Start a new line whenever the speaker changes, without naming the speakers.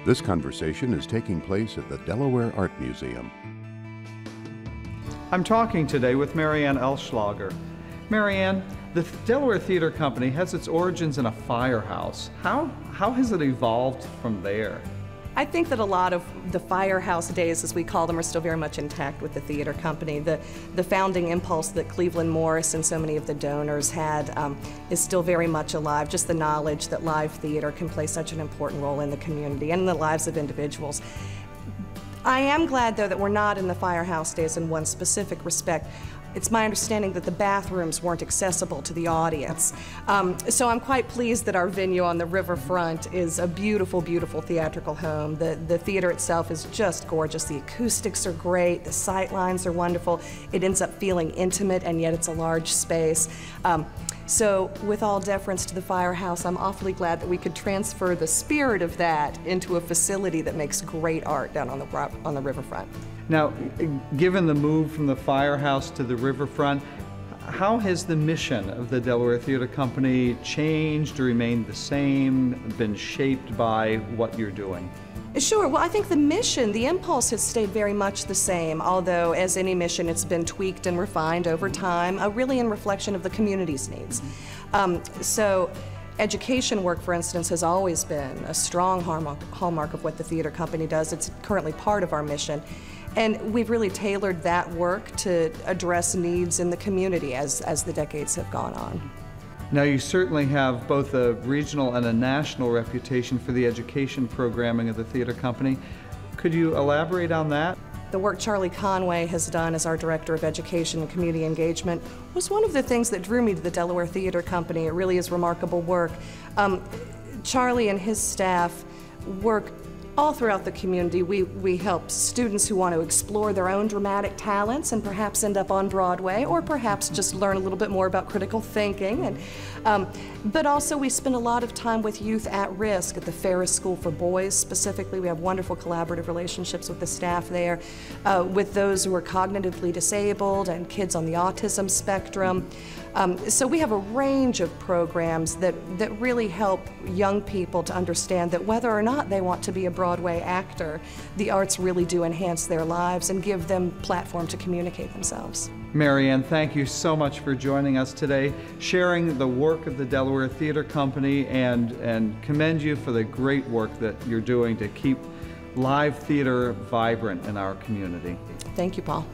This conversation is taking place at the Delaware Art Museum.
I'm talking today with Marianne Elschlager. Marianne, the Delaware Theater Company has its origins in a firehouse. How has it evolved from there?
I think that a lot of the firehouse days, as we call them, are still very much intact with the theater company. The founding impulse that Cleveland Morris and so many of the donors had is still very much alive. Just the knowledge that live theater can play such an important role in the community and in the lives of individuals. I am glad, though, that we're not in the firehouse days in one specific respect. It's my understanding that the bathrooms weren't accessible to the audience. So I'm quite pleased that our venue on the riverfront is a beautiful, beautiful theatrical home. The theater itself is just gorgeous. The acoustics are great. The sight lines are wonderful. It ends up feeling intimate, and yet it's a large space. So with all deference to the firehouse, I'm awfully glad that we could transfer the spirit of that into a facility that makes great art down on the riverfront.
Now, given the move from the firehouse to the riverfront, how has the mission of the Delaware Theater Company changed or remained the same, been shaped by what you're doing?
Sure. Well, I think the mission, the impulse has stayed very much the same, although as any mission, it's been tweaked and refined over time, really in reflection of the community's needs. So education work, for instance, has always been a strong hallmark of what the theater company does. It's currently part of our mission. And we've really tailored that work to address needs in the community as the decades have gone on.
Now, you certainly have both a regional and a national reputation for the education programming of the theater company. Could you elaborate on that?
The work Charlie Conway has done as our Director of Education and Community Engagement was one of the things that drew me to the Delaware Theater Company. It really is remarkable work. Charlie and his staff work all throughout the community. We help students who want to explore their own dramatic talents and perhaps end up on Broadway, or perhaps just learn a little bit more about critical thinking. But also we spend a lot of time with youth at risk at the Ferris School for Boys specifically. We have wonderful collaborative relationships with the staff there, with those who are cognitively disabled and kids on the autism spectrum. So we have a range of programs that really help young people to understand that whether or not they want to be a Broadway actor, the arts really do enhance their lives and give them a platform to communicate themselves.
Marianne, thank you so much for joining us today, sharing the work of the Delaware Theater Company, and commend you for the great work that you're doing to keep live theater vibrant in our community.
Thank you, Paul.